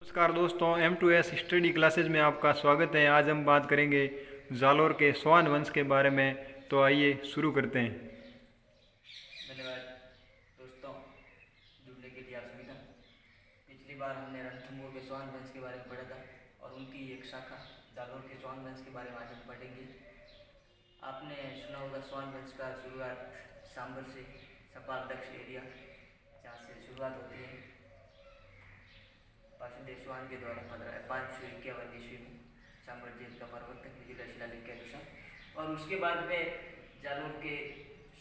नमस्कार दोस्तों, M2S study classes में आपका स्वागत है। आज हम बात करेंगे जालोर के स्वान वंश के बारे में। तो आइए शुरू करते हैं। धन्यवाद दोस्तों, जुड़ने के लिए आप सभी का। पिछली बार हमने रणथंभौर के स्वान वंश के बारे में पढ़ा था और उनकी एक शाखा जालोर के स्वान वंश के बारे में आज हम पढ़ेंगे। आपने सुना होगा स्वान वंश का शुरुआत सांबर से, सपादक्ष एरिया जहाँ से शुरुआत होती है। वासुदेव स्वान के द्वारा 551 ईस्वी में सांबर जेल का प्रवर्तक मिथिला शिलालेख के अनुसार। और उसके बाद में जालोर के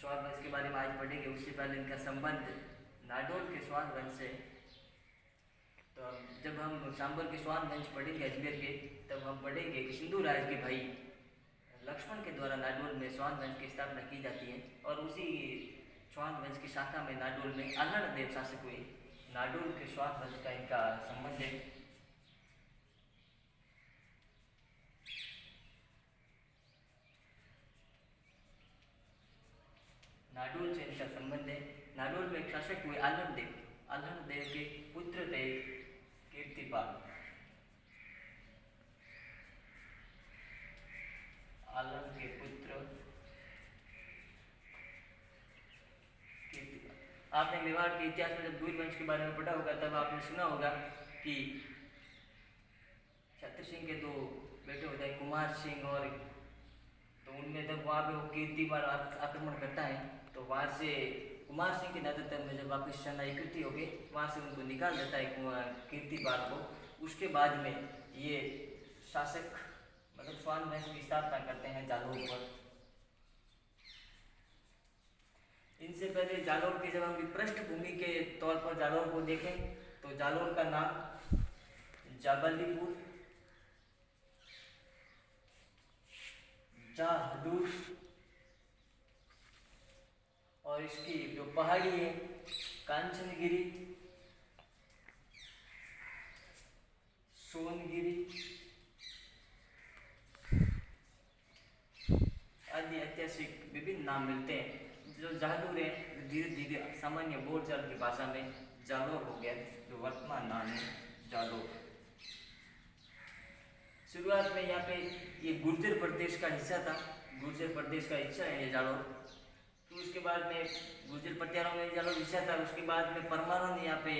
स्वान वंश के बारे में आज पढ़ेंगे। उससे पहले इनका संबंध नाडोल के स्वान वंश से। तो जब हम सांबर के स्वान वंश पढ़ेंगे अजमेर के, तब हम पढ़ेंगे कि सिंधु राज के भाई लक्ष्मण के द्वारा नाडोल में स्वान वंश की स्थापना की जाती है। और उसी स्वान वंश की शाखा में नाडोल में अल्हड़ देव शासक हुए। नाडोल के स्वान वंश का इनका संबंध है। नाडोल से इनका संबंध है। नाडोल में एक शासक हुए अल्हड़ देव। अल्हड़ देव के पुत्र थे कीर्तिपाल। अल्हड़ के पुत्र कीर्तिपाल। आपने मेवाड़ के इतिहास में जब दूर वंश के बारे में पढ़ा होगा, तब आपने सुना होगा कि छत्र सिंह के दो बेटे होते हैं, कुमार सिंह और, तो उनमें जब वहाँ पे वो कीर्तिपाल आक्रमण करता है, तो वहाँ से कुमार सिंह के नेतृत्व में जब वापस सेना इकट्ठी हो गई, वहाँ से उनको निकाल देता है कीर्तिपाल को। उसके बाद में ये शासक मतलब स्वान वंश की स्थापना करते हैं जालोर पर। इनसे पहले जालोर की जब हम पृष्ठभूमि के तौर पर जालोर को देखें, तो जालोर का नाम जाबलीपुर, जाहलूर, और इसकी जो पहाड़ी है कांचनगिरी, सोनगिरी आदि ऐतिहासिक विभिन्न नाम मिलते हैं। जो जाहलूर है धीरे धीरे सामान्य बोलचाल की भाषा में जालोर हो गया, जो वर्तमान नाम है जालोर। शुरुआत में यहाँ पे ये गुर्जर प्रदेश का हिस्सा था। गुर्जर प्रदेश का हिस्सा है ये जालोर। तो उसके बाद में गुर्जर पटियालों में जालोर हिस्सा था। उसके बाद में परमारों ने यहाँ पे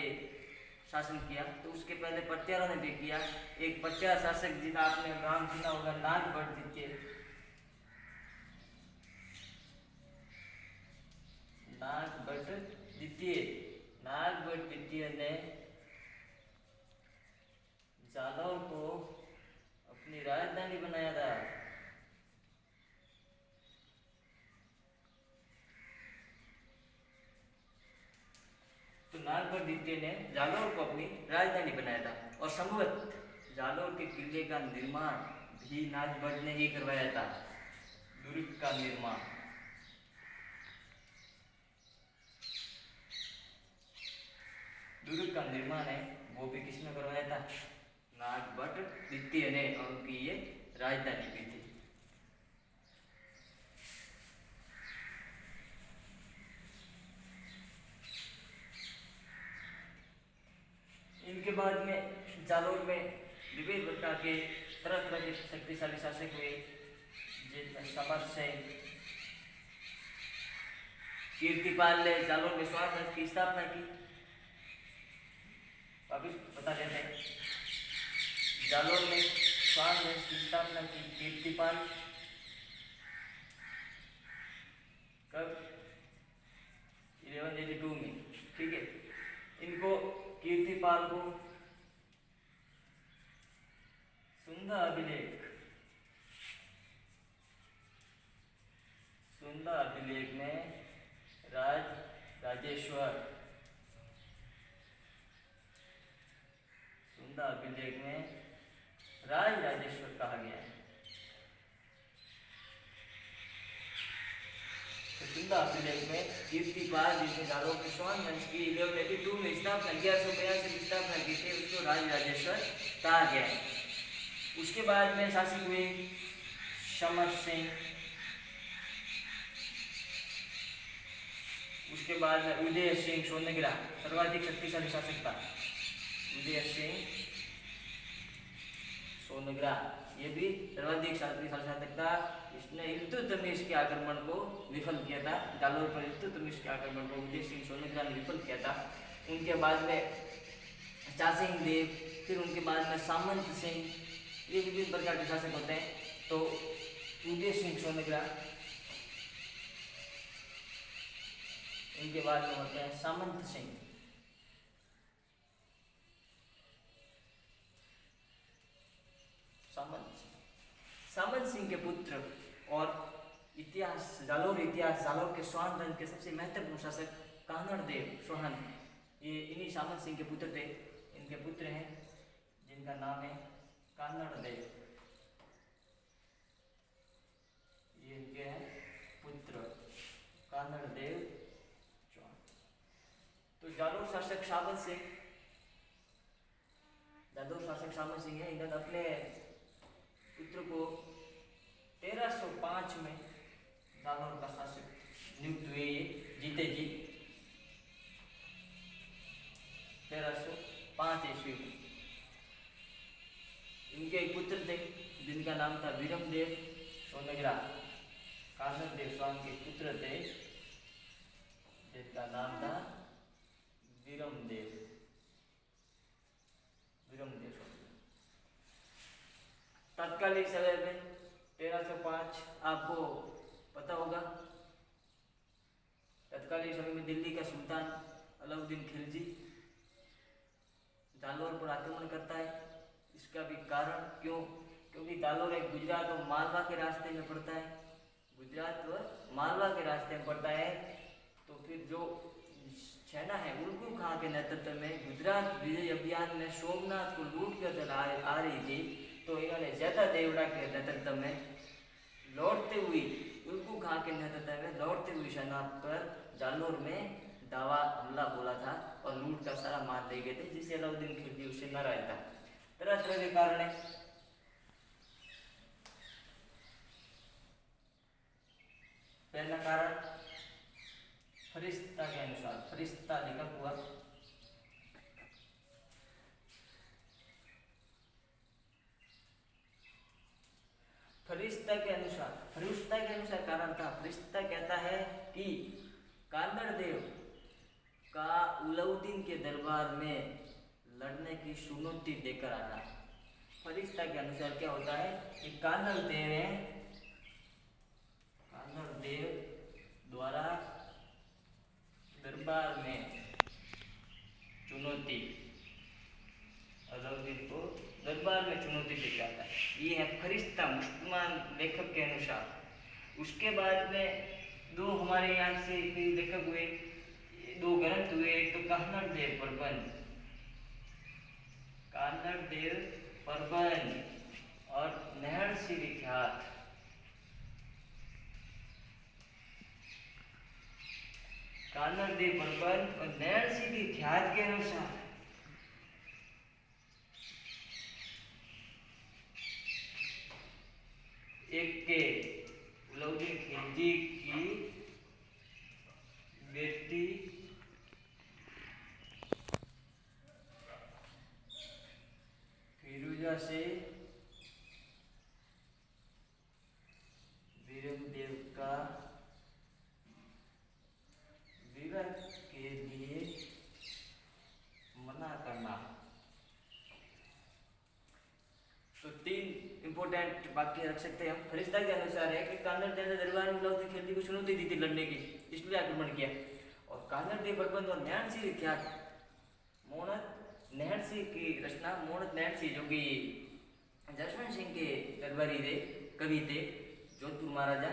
शासन किया। तो उसके पहले पटियालों ने भी किया। एक पटियाला शासक जिनका आपने नाम सुना होगा, नागभट्ट द्वितीय। नागभट्ट द्वितीय ने जालोर को अपनी राजधानी बनाया था। तो नागभट्ट द्वितीय ने जालोर को अपनी राजधानी बनाया था। और संभवतः जालोर के किले का निर्माण भी नागभट्ट ने ही करवाया था। दुर्ग का निर्माण है वो भी किसने करवाया था? नागभट्ट द्वितीय ने। और उनकी ये राजधानी भी थी। इनके बाद में जालोर में विभिन्न प्रकार के तरह तरह के शक्तिशाली शासक हुए, जिनमें समर से कीर्तिपाल ने जालोर में स्वान वंश की स्थापना की। अभी बता देते हैं, जालोर में स्वान वंश की स्थापना की कीर्तिपाल कब? 1182 में। ठीक है। इनको कीर्तिपाल को सुंदा अभिलेख में राजेश्वर कहा गया है। तो सुंदा अभिलेख में कीर्तिपाल जिसने जालोर के स्वान वंश की 1182 में स्थापना 1182 में स्थापना की थी, उसको राजेश्वर कहा गया है। उसके बाद में शासक हुए समर सिंह। उसके बाद में उदय सिंह सोनगिरा सर्वाधिक शक्तिशाली शासक था। उदय सिंह सोनग्रा, ये भी सर्वाधिक शासक था। इसने इल्तुतमिश के आक्रमण को विफल किया था। जालोर पर इल्तुतमिश के आक्रमण को उदय सिंह सोनग्रा ने विफल किया था। उनके बाद में चासिंग देव, फिर उनके बाद में सामंत सिंह, ये विभिन्न प्रकार के शासक होते हैं। तो उदय सिंह सोनग्रा, इनके बाद में होते हैं सामंत सिंह। सामंत सिंह के पुत्र और जालोर के सोहन वंश के सबसे महत्वपूर्ण शासक कान्हड़ देव सोहन, ये इन्हीं सामंत सिंह के पुत्र थे। इनके पुत्र हैं जिनका नाम है कान्हड़ देव, ये इनके हैं पुत्र कान्हड़ देव चौहान। तो जालोर शासक सामंत सिंह है। इन्होंने अपने पुत्र को 1305 में जालोर का शासक नियुक्त हुए। ये जीते जी 1305 ईस्वी में। इनके एक पुत्र थे जिनका नाम था वीरमदेव सोनग्रा। कान्हड़ देव स्वामी के पुत्र थे जिनका नाम था वीरमदेव सोनग्रा। तत्कालीन समय में 1305 आपको पता होगा, तत्कालीन समय में दिल्ली का सुल्तान अलाउद्दीन खिलजी जालोर पर आक्रमण करता है। इसका भी कारण क्योंकि जालोर एक गुजरात और मालवा के रास्ते में पड़ता है। तो फिर जो सेना है उल्कू खां के नेतृत्व में गुजरात विजय अभियान में सोमनाथ को लूट कर आ रही थी। तो इन्होंने ज़्यादा देवड़ा के नेतृत्व में लौटते हुए उल्कू खां के नेतृत्व में लौटते हुई सेना पर जालोर में दावा हमला बोला था और लूट का सारा मार ले गए थे, जिससे अलाउद्दीन खिलजी उससे नाराज था। तरह तरह के कारण है। पहला कारण फरिश्ता के अनुसार, फरिश्ता लिखा हुआ फरिश्ता के अनुसार कारण था। फरिश्ता कहता है कि कान्हड़ देव का अलाउद्दीन के दरबार में लड़ने की चुनौती देकर आना। फरिश्ता के अनुसार क्या होता है कि कान्हड़ देव द्वारा दरबार में चुनौती, अलाउद्दीन को दरबार में चुनौती देकर आता है। ये है फरिश्ता मुसलमान लेखक के अनुसार। उसके बाद में दो हमारे यहाँ से लेखक हुए, दो ग्रंथ हुए। एक तो कान्हड़ देव प्रबंध और नहरसिंह ख्यात। कान्हड़ देव प्रबंध और नहरसिंह ख्यात के अनुसार एक के अलाउद्दीन खिलजी की बेटी फिरोजा से वीरमदेव का विवाह के लिए मना करना। तो तीन इंपॉर्टेंट वाक्य रख सकते हैं हम। फरिश्ता के अनुसार है कि कान्हड़ देव ने दरबार में अलाउद्दीन खिलजी को चुनौती दी थी लड़ने की, इसलिए आक्रमण किया। और कान्हड़ देव प्रबंध और नैणसिंह ख्यात, मोहनत नैणसिंह की रचना, मोहनत नैणसिंह जो कि जसवंत सिंह के दरबारी थे, कवि थे, जोधपुर महाराजा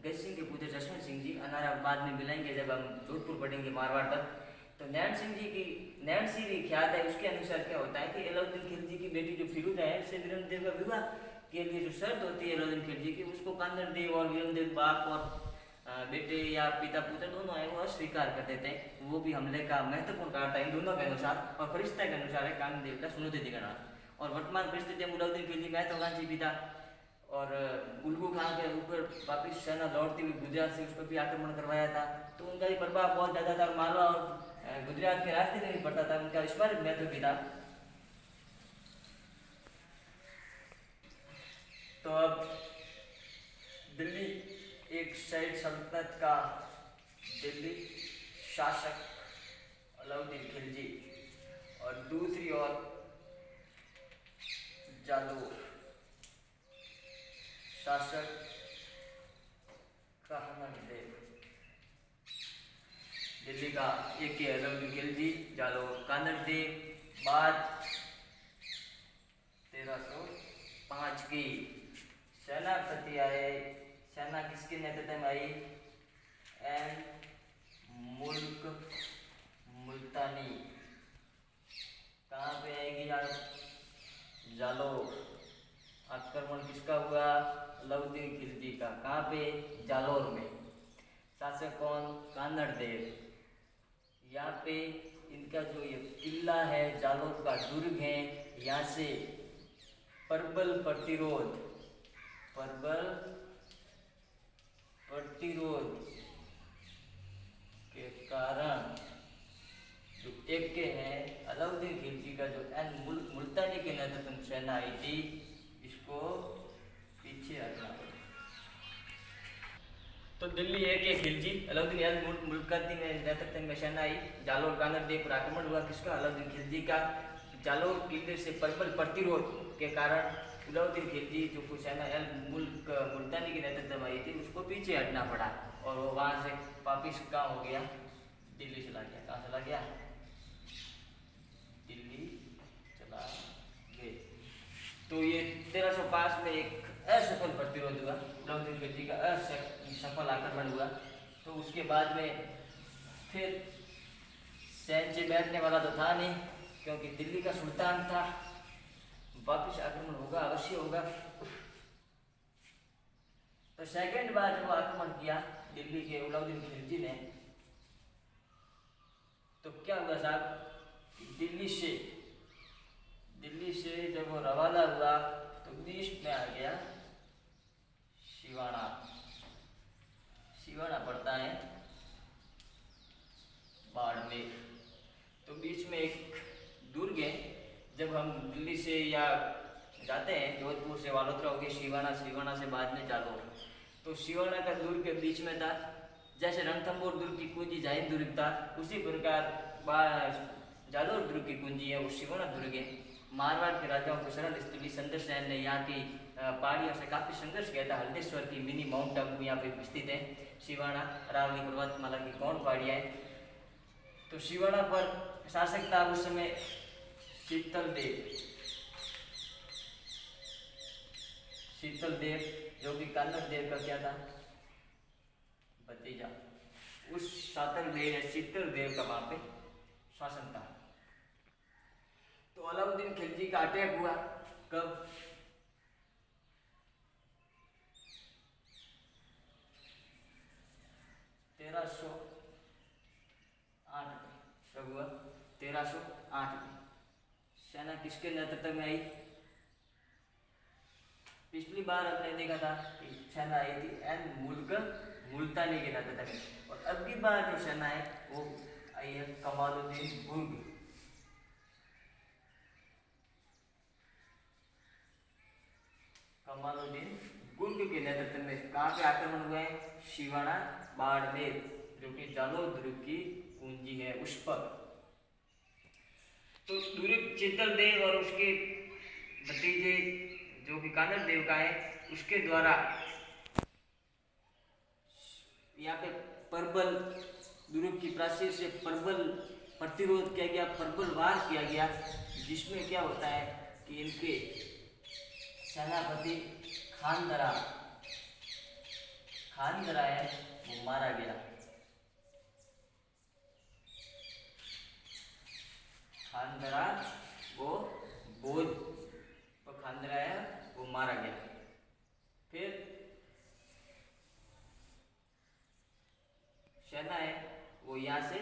गज सिंह के पुत्र जसवंत सिंह जी। अनारा बाद में मिलाएंगे जब हम जोधपुर पढ़ेंगे मारवाड़ तक। तो नैणसिंह ख्यात है, उसके अनुसार क्या होता है कि अलाउद्दीन खिलजी की बेटी जो फिरोजा है उससे वीरमदेव का विवाह के लिए जो शर्त होती है अलाउद्दीन खिलजी की, उसको कान्हड़ देव और वीरमदेव बाप और बेटे या पिता पुत्र दोनों है वो अस्वीकार कर देते हैं। वो भी हमले का महत्वपूर्ण कारण था इन दोनों के अनुसार। और फरिश्ता के अनुसार है कान्हड़ देव का चुनौती दिखाना। और वर्तमान परिस्थिति में अलाउद्दीन खिलजी महत्वाकांक्षी भी था और उल्गू खां के ऊपर वापिस सेना लौटती हुई गुजरात से उस पर भी आक्रमण करवाया था। तो उनका भी प्रभाव बहुत ज़्यादा था और मालवा और गुजरात के रास्ते में भी पड़ता था। उनका इस बार महत्व भी था। साइड सल्तनत का दिल्ली शासक अलाउद्दीन खिलजी और दूसरी ओर जालोर शासक कानड़ देव। दिल्ली का एक ही अलाउद्दीन खिलजी, जालोर कानड़ देव। बाद 1305 की सेनापति आए। सेना किसके नेतृत्व में आई? एन मुल्क मुल्तानी। कहाँ पे आएगी यार? जालोर। आक्रमण किसका हुआ? अलाउद्दीन खिलजी का। कहाँ पे? जालोर में। शासक कौन? कानड़ देव। यहाँ पे इनका जो ये किला है, जालोर का दुर्ग है, यहाँ से प्रबल प्रतिरोध के कारण जो एक के हैं अलाउद्दीन खिलजी का, जो एन मुल्तानी के नेतृत्व में सेना आई थी, इसको पीछे हटना पड़ा। तो दिल्ली एक एक खिलजी, अलाउद्दीन मुल्तानी के नेतृत्व में सेना आई। जालोर कानड़ देव पर आक्रमण हुआ। किसका? अलाउद्दीन खिलजी का। जालोर किले से प्रबल प्रतिरोध के कारण अलाउद्दीन खिलजी जो कुछ सेना मुल्तानी के नेतृत्व में आई थी, उसको पीछे हटना पड़ा और वो वहाँ से वापिस कहाँ हो गया? दिल्ली चला गया। कहाँ चला गया? दिल्ली चला गए। तो ये 1305 में एक असफल प्रतिरोध हुआ, अलाउद्दीन खिलजी का असफल आक्रमण हुआ। तो उसके बाद में फिर सैन्य से बैठने वाला तो था नहीं, क्योंकि दिल्ली का सुल्तान था। वापिस आक्रमण होगा, अवश्य होगा। तो सेकंड बार जब आक्रमण किया दिल्ली के अलाउद्दीन खिलजी ने, तो क्या हुआ साहब? दिल्ली से जब वो रवाना हुआ तो बीच में आ गया सिवाना पड़ता है बाड़मेर। तो बीच में एक दुर्ग है। जब हम दिल्ली से या जाते हैं जोधपुर से वालोत्रा हो गया सिवाना से बाद में जालोर, तो सिवाना का दुर्ग के बीच में था। जैसे रणथंभौर दुर्ग की कुंजी जैन दुर्ग था, उसी प्रकार जालोर दुर्ग की कुंजी है वो सिवाना दुर्ग है। मारवाड़ के राजाओं को शरण स्थली चंद्रसेन ने यहाँ की पहाड़ियों से काफ़ी संघर्ष किया था। हल्देश्वर की मिनी माउंट आबू यहाँ पे स्थित है। सिवाना अरावली पर्वतमाला की कौन पहाड़ियाँ है। तो सिवाना पर शासक था उस समय शीतल देव, जो कि कानड़ देव का क्या था? भतीजा। उस शीतल देव का वहां पे शासन था। तो अलाउद्दीन खिलजी का अटैक हुआ। कब? 1308 में। कब हुआ? 1308 में। सेना किसके नेतृत्व में आई? पिछली बार हमने देखा था कि सेना आई थी एन मुल्तानी के नेतृत्व में, और अब की बार जो सेना है वो आई है कमालुद्दीन गुर्ग के नेतृत्व में। कहाँ पे आक्रमण हुए हैं? सिवाना बाड़मेर, जो कि जालोर दुर्ग की कुंजी है, उस पर। तो दुर्ग शीतल देव और उसके भतीजे जो कि कानड़ देव का है, उसके द्वारा यहाँ पे प्रबल दुर्ग की प्राचीर से प्रबल प्रतिरोध किया गया, प्रबल वार किया गया, जिसमें क्या होता है कि इनके सेनापति खानदरा है वो मारा गया। खानदरा वो बोध पर खानदरा है वो मारा गया। फिर सेना है वो यहाँ से,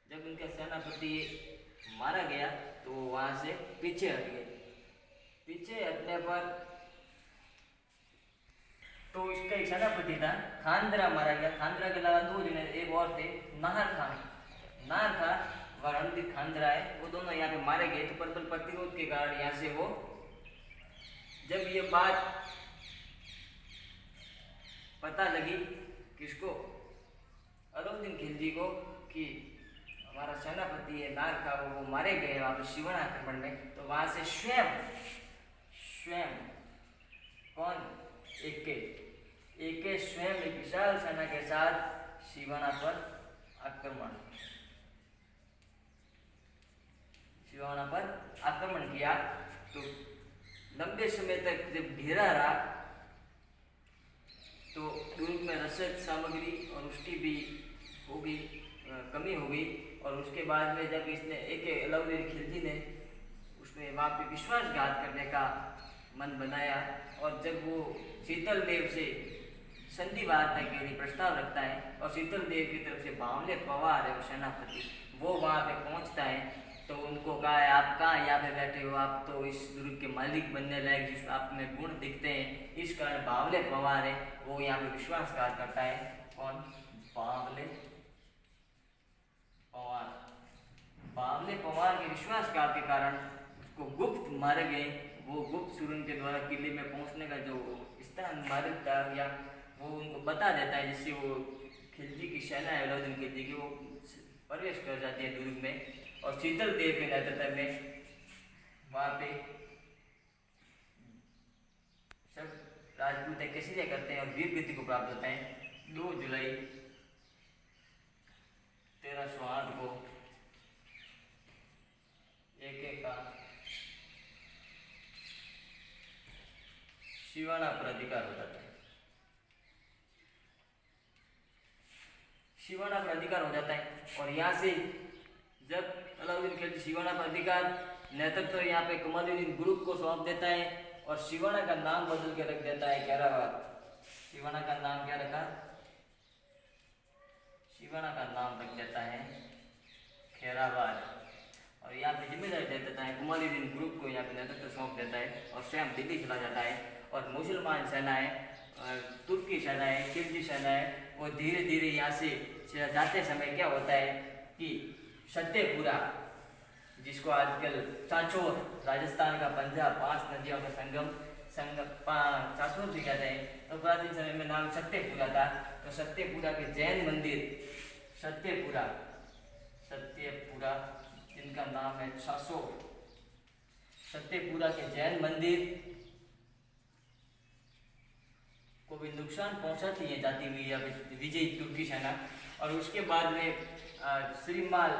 जब इनका सेनापति मारा गया तो वो वहाँ से पीछे हट गए। पीछे हटने पर तो इसका एक सेनापति था खानदरा मारा गया। खानदरा के अलावा दो जने एक और थे, नाहर था व रणदीप खानदरा है, वो दोनों यहाँ पे मारे गए। तो प्रबल प्रतिरोध के कारण यहाँ से वो, जब ये बात पता लगी किसको, अलाउद्दीन खिलजी को, कि हमारा सेनापति है नार का वो मारे गए वहाँ पे शिवन आक्रमण में। तो वहाँ से स्वयं कौन, एक स्वयं एक विशाल सेना के साथ शिवाना पर आक्रमण किया। तो लंबे समय तक जब घेरा रहा तो दुर्ग में रसद सामग्री और उसकी भी कमी हो गई। और उसके बाद में जब इसने अलाउद्दीन खिलजी ने उसमें वहाँ पे विश्वासघात करने का मन बनाया, और जब वो शीतल देव से संधि वार्ता के लिए प्रस्ताव रखता है और शीतल देव की तरफ से बावले पवार है सेनापति, वो वहाँ पे पहुँचता है। तो उनको कहा है आप कहाँ यहाँ पे बैठे हो, आप तो इस दुर्ग के मालिक बनने लायक जिस आप में गुण दिखते हैं, इस कारण बावले पवार है वो यहाँ पे विश्वासघात करता है। कौन, बावले पवार के विश्वासघात के कारण उसको गुप्त मारे गए। वो गुप्त सुरंग के द्वारा किले में पहुंचने का जो स्थान मार्ग था या वो उनको बता देता है, जिससे वो खिलजी की सेना है अलाउद्दीन खिलजी की वो प्रवेश कर जाती है दुर्ग में। और शीतल देव के नेतृत्व में वहाँ पे सब राजपूत कैसे करते हैं और वीर गति को प्राप्त होता है। 2 जुलाई 1308 को एक का शिवाना पर अधिकार हो जाता है। शिवाना पर अधिकार हो जाता है और यहाँ से जब अलाउद्दीन खिलजी शिवाना पर अधिकार नेतृत्व यहाँ पे कमालुद्दीन ग्रुप को सौंप देता है और शिवाना का नाम बदल के रख देता है खैराबाद। शिवाना का नाम क्या रखा, शिवाना का नाम रख देता है खैराबाद। और यहाँ पे जिम्मेदारी दे देता है कमालुद्दीन ग्रुप को, यहाँ पे नेतृत्व सौंप देता है और स्वयं दिल्ली चला जाता है। और मुसलमान सेनाएं, तुर्की सेनाएं, खिलजी सेनाएं वो धीरे धीरे यहाँ से जाते समय क्या होता है कि सत्यपुरा, जिसको आजकल चाचोर, राजस्थान का पंजाब 5 नदियों का संगम चाचोर भी कहते हैं, तो प्राचीन समय में नाम सत्यपुरा था। तो सत्यपुरा के जैन मंदिर, सत्यपुरा जिनका नाम है चाचोर, सत्यपुरा के जैन मंदिर को भी नुकसान पहुंचाती है जाती हुई या विजयी तुर्की सेना। और उसके बाद में श्रीमाल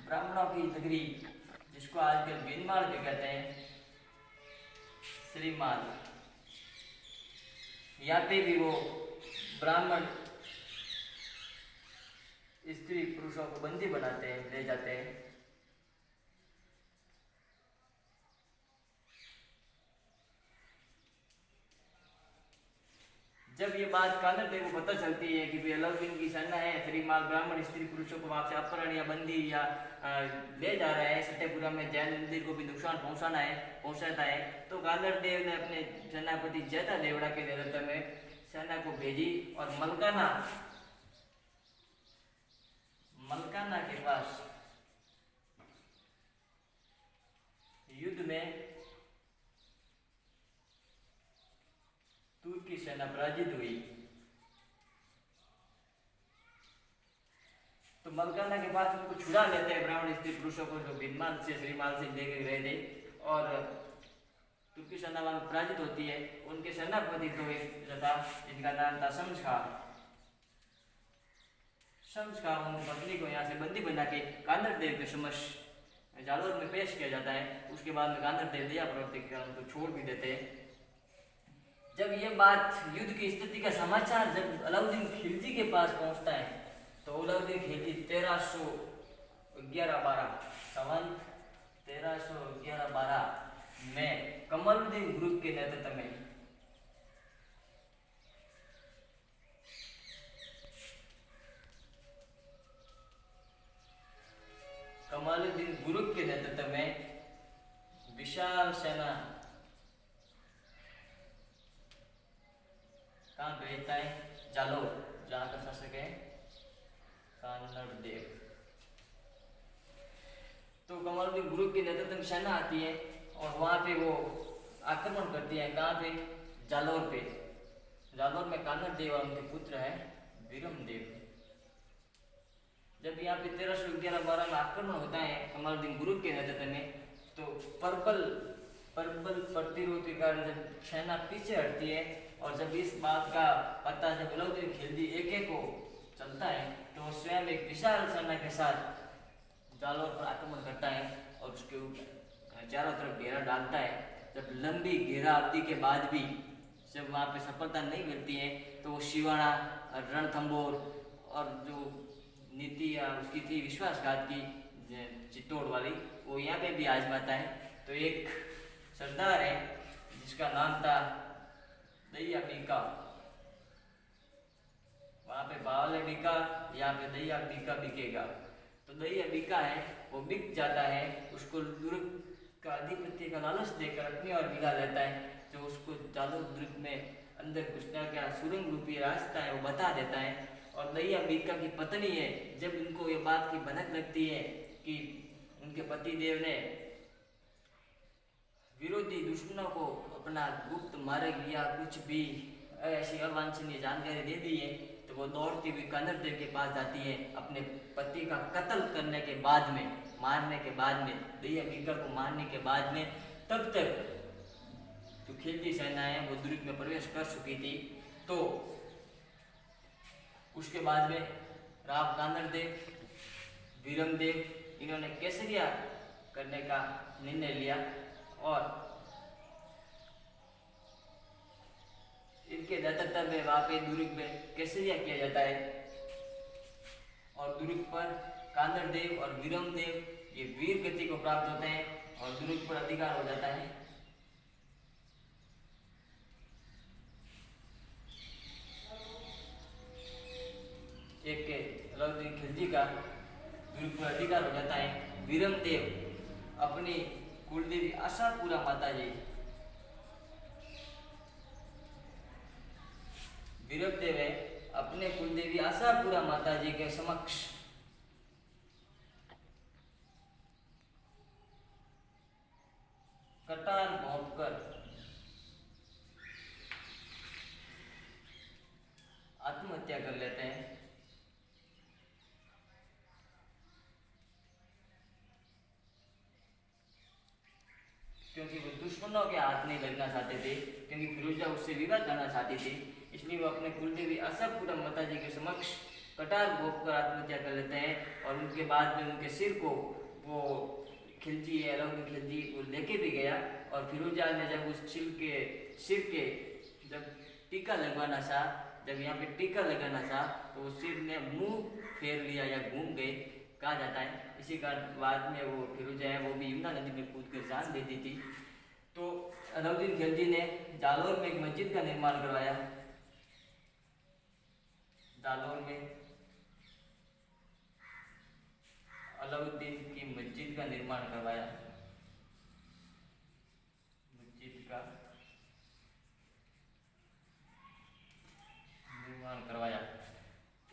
ब्राह्मणों की नगरी, जिसको आजकल बीनमाल भी कहते हैं, श्रीमाल, यहाँ पे भी वो ब्राह्मण स्त्री पुरुषों को बंदी बनाते हैं, ले जाते हैं। जब ये बात कानर देव को पता चलती है कि भाई अलाउद्दीन की सेना है, श्रीमाल ब्राह्मण स्त्री पुरुषों को वहां से अपहरण या बंदी या ले जा रहा है, सत्यपुरा में जैन मंदिर को भी नुकसान पहुंचाता है, तो कानर देव ने अपने सेनापति जैता देवड़ा के नेतृत्व में सेना को भेजी और मलकाना के पास युद्ध में तुर्की सेना पराजित हुई। तो मलकाना के पास उनको छुड़ा लेते हैं ब्राह्मण स्त्री पुरुषों को, जो बीनमाल से श्रीमाल से लेकर गए थे, और तुर्की सेना वहां पराजित होती है। उनके सेनापति तो एक था जिनका नाम था शमशखार, उनकी पत्नी को यहाँ से बंदी बना के कानर देव के समक्ष जालोर में पेश किया जाता है। उसके बाद में कानर देव दया प्रवृत्ति कर उनको छोड़ भी देते हैं। जब ये बात युद्ध की स्थिति का समाचार जब अलाउद्दीन खिलजी के पास पहुंचता है, तो अलाउद्दीन खिलजी 1311-12 में कमालुद्दीन ग्रुप के नेतृत्व में विशाल सेना कहाँ भेजता है, जालोर, जहाँ का शासक है कानड़ देव। तो कमालुद्दीन ग्रुप के नेतृत्व में सेना आती है और वहाँ पे वो आक्रमण करती है, कहाँ पे, जालोर पे। जालौर में कान्हड़ देव और उनके पुत्र है वीरम देव। जब यहाँ पे 1311-12 में आक्रमण होता है कमालुद्दीन गुरुक के नेतृत्व में, तो प्रबल प्रतिरोध के कारण जब सेना पीछे हटती है और जब इस बात का पता जब अलाउद्दीन खिलजी एक को चलता है तो वो स्वयं एक विशाल सेना के साथ जालौर पर आक्रमण करता है और उसके ऊपर चारों तरफ घेरा डालता है। जब लंबी घेरा अवधि के बाद भी जब वहाँ पे सफलता नहीं मिलती है तो वो शिवाना, रणथंभौर और जो नीति या उसकी थी विश्वासघात की चित्तौड़ वाली, वो यहाँ पे भी आजमाता है। तो एक सरदार है जिसका नाम था दैया बीका, वहाँ पे बावले बीका, यहाँ पे दैया बीका बिकेगा। तो दैया बीका है वो बिक जाता है, उसको दुर्ग का अधिपति का लालच देकर अपनी ओर भिड़ा लेता है, जो उसको जालौर दुर्ग में अंदर घुसने का सुरंग रूपी रास्ता है वो बता देता है। और दैया बीका की पत्नी है, जब उनको ये बात की भनक लगती है कि उनके पति देव ने विरोधी दुश्मनों को अपना गुप्त मार्ग या कुछ भी ऐसी अवांछनीय जानकारी दे दी है, तो वो दौड़ती हुई कान्हड़ देव के पास जाती है। अपने पति का कत्ल करने के बाद में, मारने के बाद में, दैया बीका को मारने के बाद में, तब तक जो खिलजी सेना है वो दुर्ग में प्रवेश कर चुकी थी। तो उसके बाद में राव कान्हड़ देव, वीरम देव, इन्होंने केसरिया करने का निर्णय लिया और इनके नेतृत्व में वहाँ पे दुर्ग में केसरिया किया जाता है और दुर्ग पर कान्हड़ देव और वीरम देव ये वीर गति को प्राप्त होते हैं और दुर्ग पर अधिकार हो जाता है। एक के अलाउद्दीन खिलजी का दुर्ग पर अधिकार हो जाता है। वीरम देव अपनी कुलदेवी आशापुरा माता जी, वीरम देव है अपने कुलदेवी आशापुरा माता जी के समक्ष कटार भोंककर आत्महत्या कर लेते हैं। क्योंकि वो दुश्मनों के हाथ नहीं लगना चाहते थे, क्योंकि फिरोजा उससे विवाह करना चाहती थी, इसलिए वो अपने कुलदेवी आशापुरा माता जी के समक्ष कटार भोंककर आत्महत्या कर लेते हैं। और उनके बाद में उनके सिर को वो खिलजी है अलाउद्दीन खिलजी वो लेके भी गया और फिरोजा ने जब उस सिर के जब टीका लगवाना था, जब यहाँ पे टीका लगाना था, तो उस सिर ने मुंह फेर लिया या घूम गए कहा जाता है। इसी कारण बाद में वो फिरोजा है वो भी यमुना नदी में कूद कर जान दे दी थी। तो अलाउद्दीन खिलजी ने जालौर में एक मस्जिद का निर्माण करवाया। जालौर में अलाउद्दीन की मस्जिद का निर्माण करवाया, मस्जिद का निर्माण करवाया।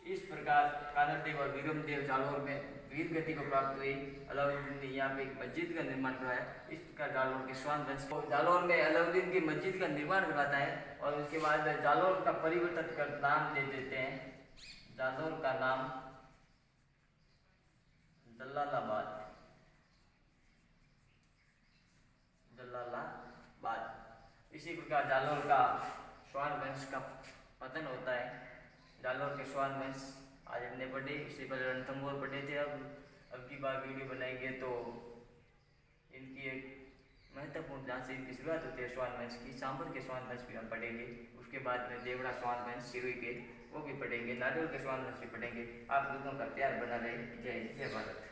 इस प्रकार कान्हड़ देव और वीरम देव जालौर में वीर गति को प्राप्त हुई। अलाउद्दीन ने यहाँ पे एक मस्जिद का निर्माण करवाया। इस प्रकार जालौर के स्वान वंश को जालौर में अलाउद्दीन की मस्जिद का निर्माण करवाता है और उसके बाद जालौर का परिवर्तन कर नाम दे देते हैं। जालौर का नाम जलालाबाद, जलालाबाद। इसी प्रकार जालौर का स्वान वंश का पतन होता है। जालौर के स्वान वंश आज हमने पढ़े, इससे पहले रणथंभौर पढ़े थे। अब की बार वीडियो बनाएंगे तो इनकी एक महत्वपूर्ण जहाँ से इनकी शुरुआत होती है स्वान वंश की, सांबर के स्वान वंश भी हम पढ़ेंगे। उसके बाद में देवड़ा स्वान वंश सिरोही के वो भी पढ़ेंगे, नारियल के स्वान वंश भी पढ़ेंगे। आप लोगों का प्यार बना रहे। जय जय भारत।